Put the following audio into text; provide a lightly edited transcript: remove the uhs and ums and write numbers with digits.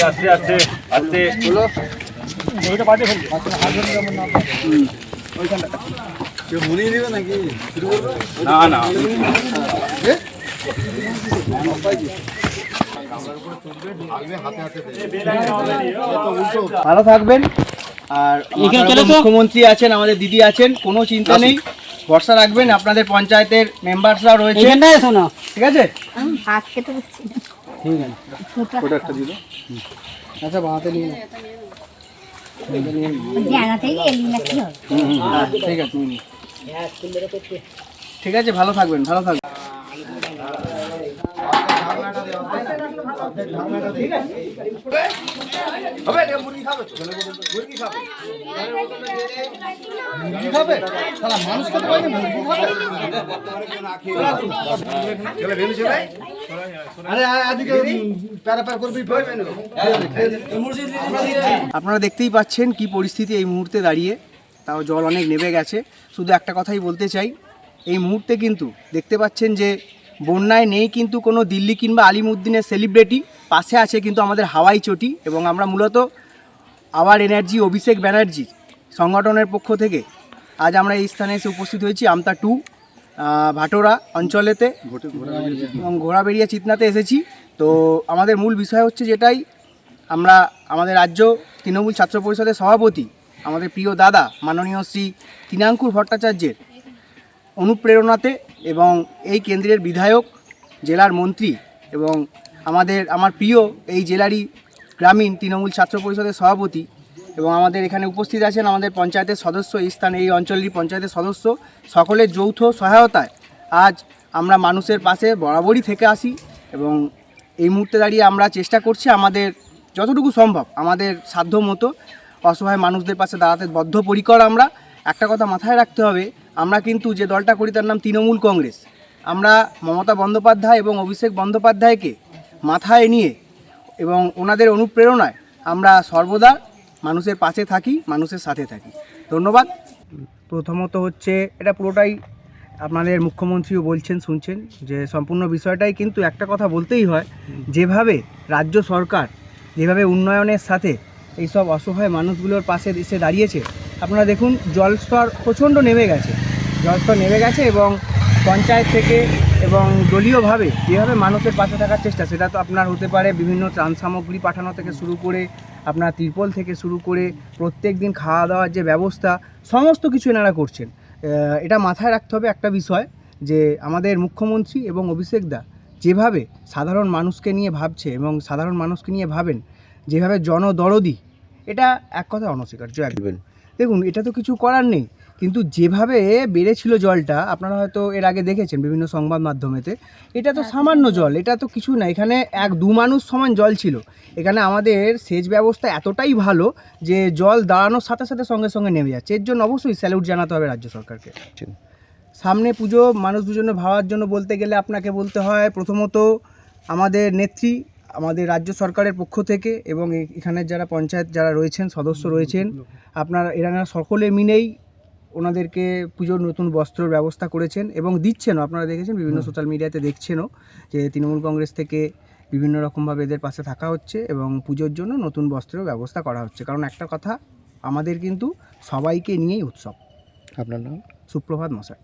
আস্তে আস্তে আস্তে হলো ওইটা পাঠিয়ে ফেলবি ওইখানটা কেউ মুড়িয়ে দিবে নাকি শুরু করবে না না ভালো থাকবেন। আর মুখ্যমন্ত্রী আছেন, আমাদের দিদি আছেন, কোনো চিন্তা নেই, ভরসা রাখবেন। আপনাদের পঞ্চায়েতের মেম্বারসরা রয়েছে, ঠিক আছে? ঠিক আছে, আচ্ছা বানাতে নিয়ে ঠিক আছে, ভালো থাকবেন, ভালো থাকবেন। আপনারা দেখতেই পাচ্ছেন কি পরিস্থিতি এই মুহূর্তে দাঁড়িয়ে, তাও জল অনেক নেমে গেছে। শুধু একটা কথাই বলতে চাই, এই মুহূর্তে কিন্তু দেখতে পাচ্ছেন যে বন্যায় নেই কিন্তু কোনো দিল্লি কিংবা আলিমুদ্দিনের সেলিব্রিটি, পাশে আছে কিন্তু আমাদের হাওয়াই চটি। এবং আমরা মূলত আওয়ার এনার্জি অভিষেক ব্যানার্জি সংগঠনের পক্ষ থেকে আজ আমরা এই স্থানে এসে উপস্থিত হয়েছি। আমতা 2 ভাটোরা অঞ্চলেতে এবং ঘোড়াবেড়িয়া চিতনাতে এসেছি। তো আমাদের মূল বিষয় হচ্ছে যেটাই, আমরা আমাদের রাজ্য তৃণমূল ছাত্র পরিষদের সভাপতি আমাদের প্রিয় দাদা মাননীয় শ্রী তৃণাঙ্কুর ভট্টাচার্যের অনুপ্রেরণাতে এবং এই কেন্দ্রের বিধায়ক, জেলার মন্ত্রী এবং আমার প্রিয় এই জেলারই গ্রামীণ তৃণমূল ছাত্র পরিষদের সভাপতি এবং আমাদের এখানে উপস্থিত আছেন আমাদের পঞ্চায়েতের সদস্য, এই স্থানে এই অঞ্চলেরই পঞ্চায়েতের সদস্য, সকলের যৌথ সহায়তায় আজ আমরা মানুষের পাশে বরাবরই থেকে আসি। এবং এই মুহূর্তে দাঁড়িয়ে আমরা চেষ্টা করছি আমাদের যতটুকু সম্ভব, আমাদের সাধ্য মতো অসহায় মানুষদের পাশে দাঁড়াতে বদ্ধপরিকর। আমরা একটা কথা মাথায় রাখতে হবে, আমরা কিন্তু যে দলটা করি তার নাম তৃণমূল কংগ্রেস। আমরা মমতা বন্দ্যোপাধ্যায় এবং অভিষেক বন্দ্যোপাধ্যায়কে মাথায় নিয়ে এবং ওনাদের অনুপ্রেরণায় আমরা সর্বদা মানুষের পাশে থাকি, মানুষের সাথে থাকি। ধন্যবাদ। প্রথমত হচ্ছে এটা পুরোটাই আপনাদের মুখ্যমন্ত্রীও বলছেন, শুনছেন যে সম্পূর্ণ বিষয়টাই কিন্তু একটা কথা বলতেই হয়, যেভাবে রাজ্য সরকার যেভাবে উন্নয়নের সাথে এইসব অসহায় মানুষগুলোর পাশে এসে দাঁড়িয়েছে, আপনারা দেখুন জলস্তর প্রচণ্ড নেমে গেছে, এবং পঞ্চায়েত থেকে এবং দলীয়ভাবে যেভাবে মানুষের পাশে থাকার চেষ্টা, সেটা তো আপনার হতে পারে বিভিন্ন ত্রাণ সামগ্রী পাঠানো থেকে শুরু করে আপনার তিরপল থেকে শুরু করে প্রত্যেক দিন খাওয়া দাওয়ার যে ব্যবস্থা, সমস্ত কিছু এনারা করছেন। এটা মাথায় রাখতে হবে একটা বিষয়, যে আমাদের মুখ্যমন্ত্রী এবং অভিষেক দা যেভাবে সাধারণ মানুষকে নিয়ে ভাবছে এবং সাধারণ মানুষকে নিয়ে ভাবেন, যেভাবে জনদরদি, এটা এক কথা অনস্বীকার্য। একদম দেখুন, এটা তো কিছু করার নেই, কিন্তু যেভাবে বেড়েছিল জলটা, আপনারা হয়তো এর আগে দেখেছেন বিভিন্ন সংবাদ মাধ্যমেতে, এটা তো সামান্য জল, এটা তো কিছু না, এখানে 1-2 মানুষ সমান জল ছিল। এখানে আমাদের সেচ ব্যবস্থা এতটাই ভালো যে জল দাঁড়ানোর সাথে সাথে সঙ্গে সঙ্গে নেমে যাচ্ছে। এর জন্য অবশ্যই স্যালুট জানাতে হবে রাজ্য সরকারকে। সামনে পুজো, মানুষ দুজনে ভাবার জন্য বলতে গেলে আপনাকে বলতে হয় প্রথমত আমাদের নেত্রী, আমাদের রাজ্য সরকারের পক্ষ থেকে এবং এখানের যারা পঞ্চায়েত যারা রয়েছেন, সদস্য রয়েছেন, এরা সকলে মিলেই ওনাদেরকে পুজোর নতুন বস্ত্রর ব্যবস্থা করেছেন এবং দিচ্ছেনও। আপনারা দেখেছেন, বিভিন্ন সোশ্যাল মিডিয়াতে দেখছেনও যে তৃণমূল কংগ্রেস থেকে বিভিন্ন রকমভাবে এদের পাশে থাকা হচ্ছে এবং পুজোর জন্য নতুন বস্ত্রের ব্যবস্থা করা হচ্ছে। কারণ একটা কথা, আমাদের কিন্তু সবাইকে নিয়েই উৎসব। আপনার নাম? সুপ্রভাত মশাট।